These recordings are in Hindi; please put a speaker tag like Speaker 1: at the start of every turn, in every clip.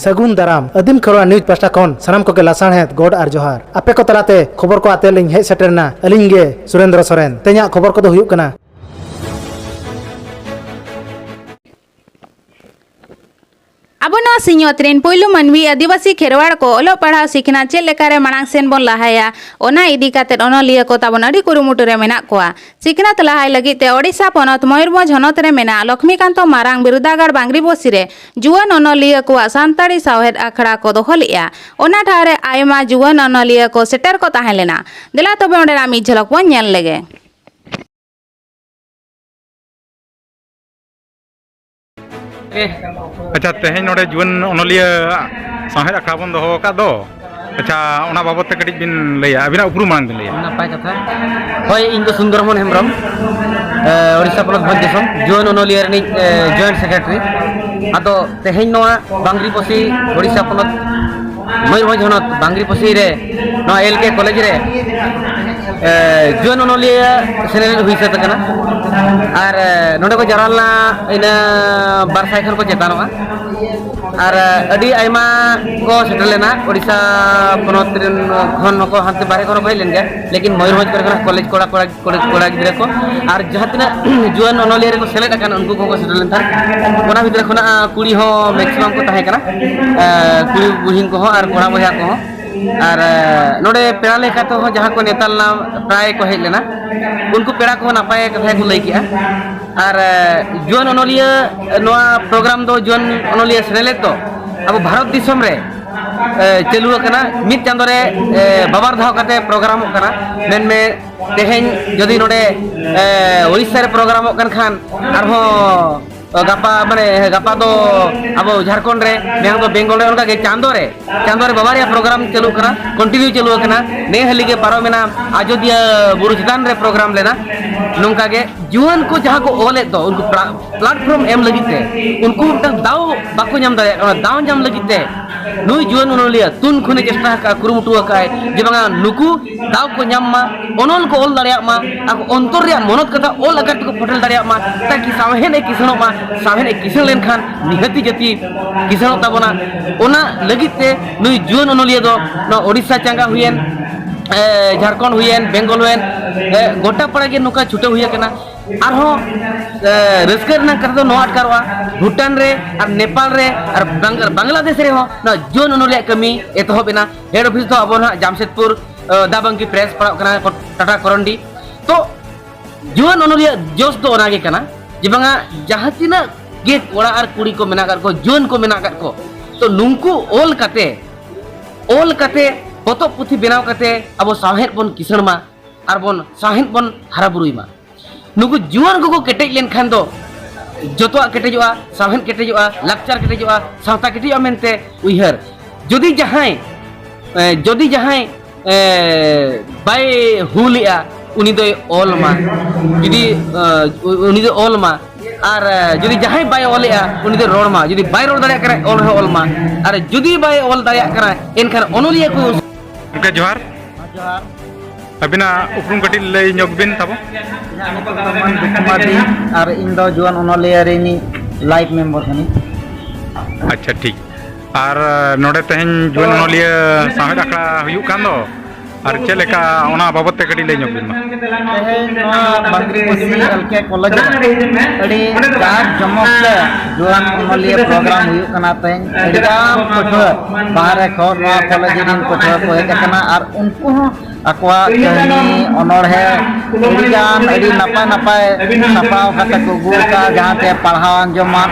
Speaker 1: सगुन दाराम अदिम खरवा न्यूज पास्टा खन सानाम को के लासाणहेत गोड आर जोहार आपे को तलाते खबर को आते लिंग हे सेटरना अलिंग गे सुरेंद्र सोरेन ते냐 खबर को दो हुयुक कना
Speaker 2: अब सिंहत रेन पुलु मनवी आदिवासी खेरवाड़ को ओलो पढ़ा सीखना चेक लेकारे मांग सेन बन लहाया ओना इदी काते ओनलिया को ताबन अडी कुरुमुटु रे मेना कोआ सीखनात लहाय लगित ते ओडिशा पनत मयूरभंज हनत रे मेना लक्ष्मीकांत मारांग बिरुदागार बांगरी बसी रे जुआन ओनलिया को सांताड़ी सावहेद आखड़ा को दोहलिया ओना ठारे आयमा जुआन ओनलिया को सेटर को ताहे लेना देला तबे ओंडे आमी झलक बन नेल लेगे।
Speaker 3: अच्छा तेहें नोडे जुआन ओनलिया साहेद आखड़ा बन दोहो का दो अच्छा ओना बाबत ते कटिज बिन लैया अबिना उपरुम मांग बिन लैया
Speaker 4: नापाय कथा होय इन दो सुंदरमन हेमब्रम ओडिशा पलक भोज दिसम जुआन ओनलिया रनि जॉइंट सेक्रेटरी आदो तेहें नोआ बांगरी पसी ओडिशा पलक मयूरभंज हनत बांगरी पसी रे नोआ एलके कॉलेज रे जुआन ओनलिया सेनेल हुई से तकना और नोडे को जरालना इना बारसाय खन को चेतानोआ और अडी आयमा को सेटल लेना ओडिशा पनत खन को हांते बारे को कोई लेन गया लेकिन मयूरभंज कर कॉलेज कोड़ा गिदरे को और जहां तना जुआन ओनलिया रे को सेलेक्ट अकन उनको को सेटल लेन थार कोना भितर खना कुड़ी हो मैक्सिमम को ताहे कना कुड़ी बुहिन को और कोड़ा बया को और नोडे पेड़ा लेखा तो जहां को नेताल ना प्राय को हेज लेना उनको पेड़ा को नापाय कथा को लई किया और जुआन ओनलिया नोआ प्रोग्राम दो जुआन ओनलिया सेनेले तो अब भारत दिसम रे चलू कना मित चांदो रे बाबार धाव कते प्रोग्राम कना मेन में तेहें जदि नोडे ओडिशा रे प्रोग्राम कन खान आरो गपा माने गपा दो अब झारखंड रे मेहंग दो बेंगल रे उनका के चांदो रे बाबारिया प्रोग्राम चलू कना कंटिन्यू चलू कना ने हली के पारो मेना अयोध्या बुरु चितान रे प्रोग्राम लेना नोंका के जुआन को जहां को ओले दो उनको प्लेटफॉर्म एम लगिते उनको दाव बाको नाम दाया दाव नाम लगिते नुई जुआन ओनलिया तुन खुने चेष्टा का कुरुमुटु का जे बांगा नुकु दाव को नाम मा ओनल को ओल दारिया मा आको अंतर रे मनत कथा ओल अगट को फटल दारिया मा ताकि सामहेन ए किसनो मा सामहेन ए किसन लेन खान निहति जति किसनो ताबोना ओना लगिते नुई जुआन ओनलिया दो न ओडिशा चांगा हुयेन झारखंड हुयेन बेंगल हुयेन गोटा पड़ा के नुका छुटे हुई कना आरो रस्कर ना कर दो नो अटकारवा भूटान रे और नेपाल रे और बांग्लादेश रे हो ना जुआन ओनलिया कमी एतहबेना हेड ऑफिस तो अब ना जामशेदपुर दाबंगी प्रेस पड़ा कना टाटा करंडी तो जुआन ओनलिया जोश तो ओनागे कना जे बांगा जहां तिना गे कोड़ा और कुड़ी को मेना कर को जुआन को मेना कर को तो नुंकु ओल कते पतो पुथी बेनाव कते अब साहेद बन किसण मा और बन साहेद बन हरा बुरुई मा नुकु जुआन को केटेज लेन खान दो जतवा केटेजवा साहेद केटेजवा लाक्चर केटेजवा सावता केटेजवा मेनते उइहर जदि जहां बाय हुलिया उनी दो ओल मा जदि उनी दो ओल मा और जदि जहां बाय ओलिया उनी दो रोड मा जदि बाय रोड दारिया करे ओल हो ओल मा और जदि बाय ओल दारिया करे एनखान ओनलिया को
Speaker 3: उनके जोहार अबिना उपरुम कटी लई ñok bin tabo
Speaker 4: और इन दो जुआन ओनलिया रेनी लाइव मेंबर हनी
Speaker 3: अच्छा ठीक और नोडे तेहें जुआन ओनलिया साहेद आखड़ा हुयु कान दो और चलेका ओना बाबत ते कटी लई ñok bin मा
Speaker 4: तेहें नोआ बांगरी पसी एलके कॉलेज अडी जाक जमक से जुआन ओनलिया प्रोग्राम हुयु कना तेहें एडगाम पठुआ बाहर खो नोआ कॉलेज रिन पठुआ को हेज कना और उनको अकवा कहनी ऑनर है अडिगान अडी नपाय सपाव कते को गुका जहां ते पढ़ावान जमा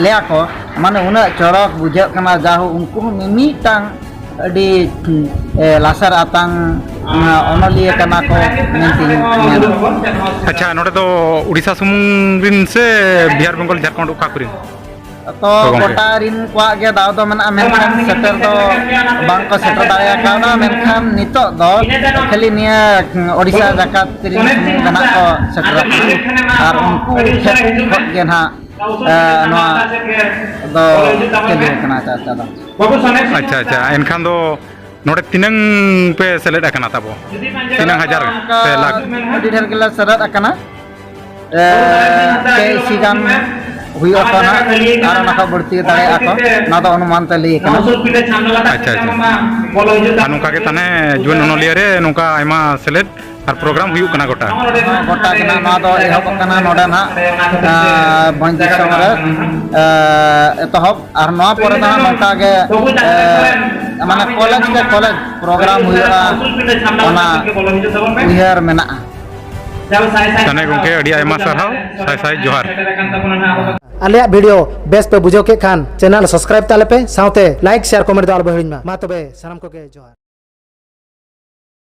Speaker 4: लेया को माने उना चरक बुझे कना जाहु उनको मिमिटांग अडी लासर आतांग ओनलिया कना को मेंती
Speaker 3: अच्छा नोडे तो उड़ीसा सुमुंग रिन से बिहार बेंगल झारखंड उका कुरिन
Speaker 4: तो कोटा रिन क्वा गे दाव दो मेना मेनखान सेटर दो बांग को सेटर दाया काना मेनखान नितो दो खाली निया ओडिशा जाकात रिन गना को सेटर और उनको खेत गे ना नोआ दो चली कना चाचा दो
Speaker 3: अच्छा एनखान दो नोडे तिनंग पे सेलेक्ट अकना ताबो तिनंग हजार पे लाख
Speaker 4: अडी ढेर गिला सेलेक्ट अकना पे सिगाम
Speaker 5: हुआ तो ना और ना को बढ़ती दाड़े आको ना तो अनुमान ते लिए कना
Speaker 3: अच्छा अच्छा नुका के तने जुन ओनलिया रे नुका आयमा सेलेद और प्रोग्राम हुई कना गोटा
Speaker 5: गोटा कना ना तो एहब कना नोडे ना भंज दिसम रे एतहब और नवा परे ना नोका के माने कॉलेज के कॉलेज प्रोग्राम हुआ ओना उयहार मेना
Speaker 3: तने गोंके अड़ी आयमा सरहाव साय साय जोहार
Speaker 1: आलिया वीडियो बेस पे बुझो के खान चैनल सब्सक्राइब ताले पे साउते लाइक शेयर कमेंट दाल बहिड़िन मा तबे सनम को के जोहार।